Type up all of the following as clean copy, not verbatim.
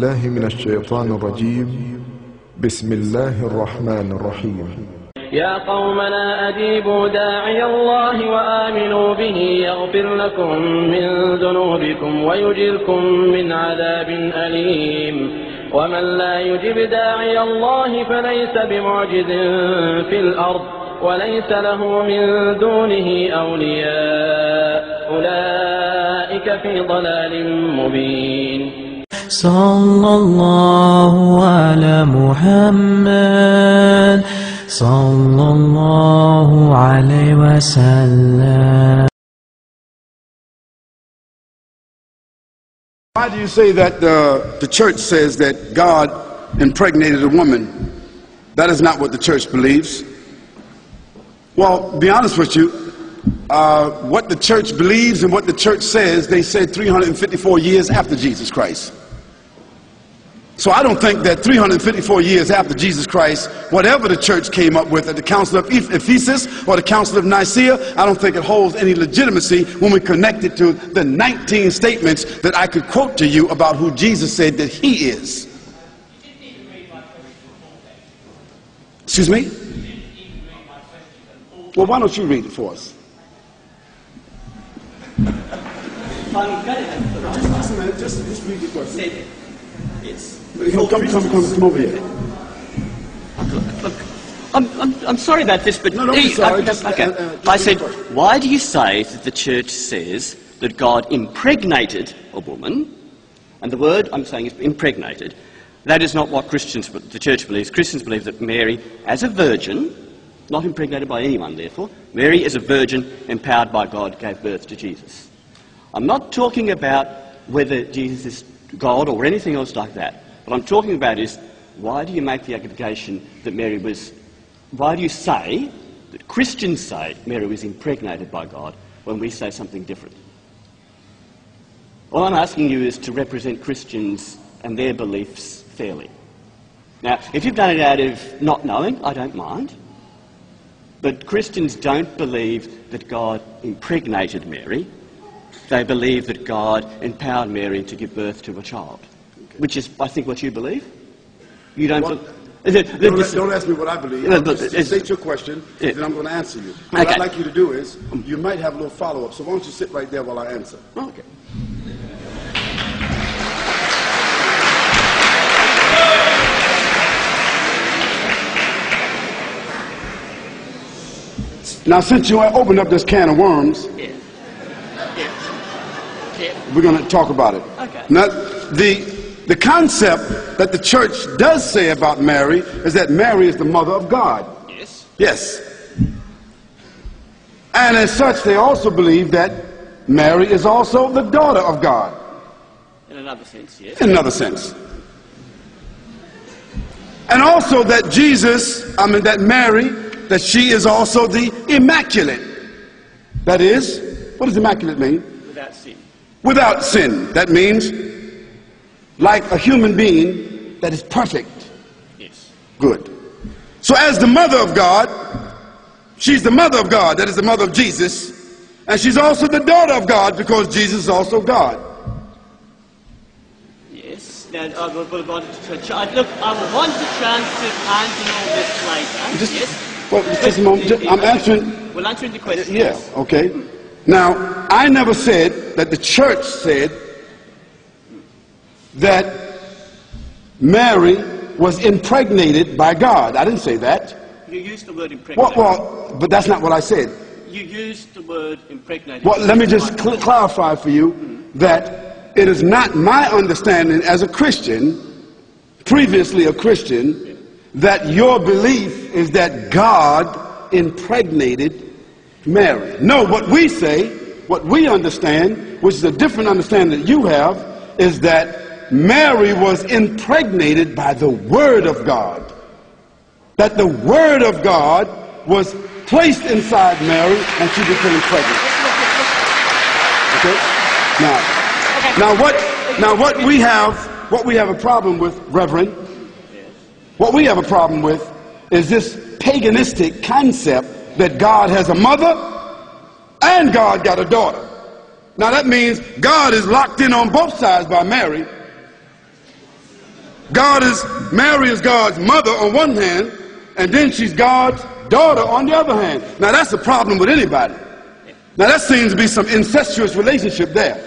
بالله من الشيطان الرجيم. بسم الله الرحمن الرحيم. يا قومنا أجيبوا داعي الله وآمنوا به يغفر لكم من ذنوبكم ويجركم من عذاب أليم. ومن لا يجب داعي الله فليس بمعجز في الأرض وليس له من دونه أولياء أولئك في ضلال مبين. صلى الله على محمد صلى الله عليه وسلم. Why do you say that the church says that God impregnated a woman? That is not what the church believes. Well, to be honest with you, what the church believes and what the church says, they said 354 years after Jesus Christ. So I don't think that 354 years after Jesus Christ, whatever the church came up with at the Council of Ephesus or the Council of Nicaea, I don't think it holds any legitimacy when we connect it to the 19 statements that I could quote to you about who Jesus said that he is. Excuse me? Well, why don't you read it for us? Just read the question. Yes. Come over here. Look, I'm sorry about this, but No, don't be sorry. I said, why do you say that the church says that God impregnated a woman? And the word I'm saying is impregnated. That is not what the church believes. Christians believe that Mary, as a virgin, not impregnated by anyone, therefore, Mary, as a virgin, empowered by God, gave birth to Jesus. I'm not talking about whether Jesus is God or anything else like that. What I'm talking about is, why do you make the allegation that why do you say that Christians say Mary was impregnated by God when we say something different? All I'm asking you is to represent Christians and their beliefs fairly. Now, if you've done it out of not knowing, I don't mind. But Christians don't believe that God impregnated Mary. They believe that God empowered Mary to give birth to a child, which is, I think, what you believe. You don't. Don't ask me what I believe. Just state your question, then I'm going to answer you. What I'd like you to do is, you might have a little follow-up, so why don't you sit right there while I answer? Okay. Now, since you opened up this can of worms, we're going to talk about it. Okay. Now, the concept that the church does say about Mary is that Mary is the mother of God. Yes. Yes. And as such, they also believe that Mary is also the daughter of God. In another sense, yes. In another sense. And also that that Mary, that she is also the immaculate. That is, what does immaculate mean? Without sin. Without sin. That means like a human being that is perfect. Yes. Good. So as the mother of God, she's the mother of God, that is the mother of Jesus, and she's also the daughter of God because Jesus is also God. Yes. Now, I want a chance to answer all this later. Yes. Well, just a moment. I'm answering. We'll answer the question. Yeah, okay. Now, I never said that the church said that Mary was impregnated by God. I didn't say that. You used the word impregnated. Well, but that's not what I said. You used the word impregnated. Well, let me just clarify for you that it is not my understanding as a Christian, previously a Christian, that your belief is that God impregnated Mary. No, what we say, what we understand, which is a different understanding that you have, is that Mary was impregnated by the Word of God. That the Word of God was placed inside Mary and she became pregnant. Okay? Now what we have a problem with, Reverend, what we have a problem with is this paganistic concept that God has a mother and God got a daughter. Now that means God is locked in on both sides by Mary, Mary is God's mother on one hand, and then she's God's daughter on the other hand. Now that's a problem with anybody. Now that seems to be some incestuous relationship there.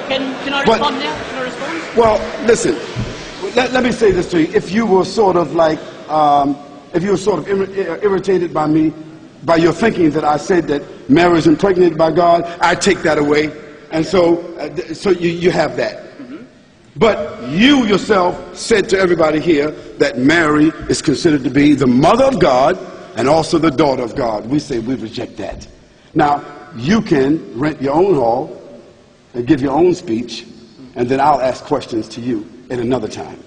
Can I respond now? Can I respond? Well, listen, let me say this to you. If you were sort of like, irritated by me, by your thinking that I said that Mary is impregnated by God, I take that away. And so you have that. But you yourself said to everybody here that Mary is considered to be the mother of God and also the daughter of God. We say we reject that. Now, you can rent your own hall and give your own speech, and then I'll ask questions to you at another time.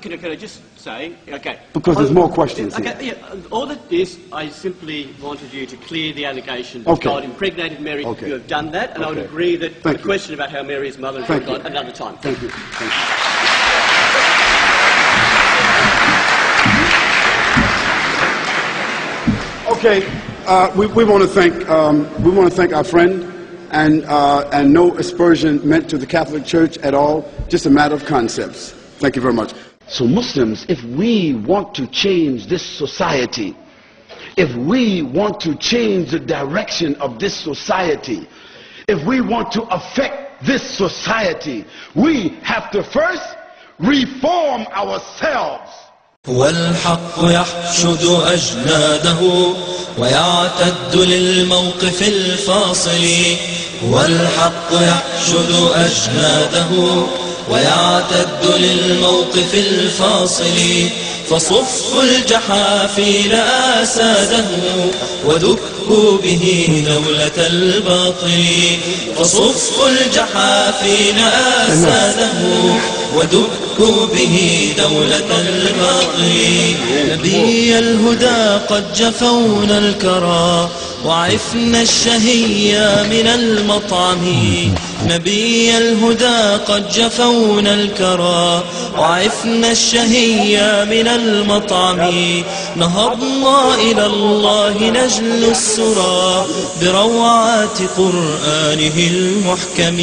Can I just say, okay. Because there's more questions here. Okay, yeah, all that is, I simply wanted you to clear the allegation that God impregnated Mary. Okay. You have done that, and I would agree that the question about how Mary is mother is God another time. Thank you. Thank you. Okay, we want to thank our friend, and no aspersion meant to the Catholic Church at all. Just a matter of concepts. Thank you very much. So Muslims, if we want to change this society, if we want to change the direction of this society, if we want to affect this society, we have to first reform ourselves. والحق يحشد أجناده ويعتد للموقف الفاصل والحق يحشد أجناده ويعتد للموقف الفاصل فصفوا الجحافل آساده ودكوا به دولة الباطل فصفوا الجحافل آساده ودكوا به دولة الباطل نبي الهدى قد جفونا الكرى وعفنا الشهية من المطعم نبي الهدى قد جفونا الكرى وعفنا الشهية من المطعم نهضنا إلى الله نجل السرى بروعات قرآنه المحكم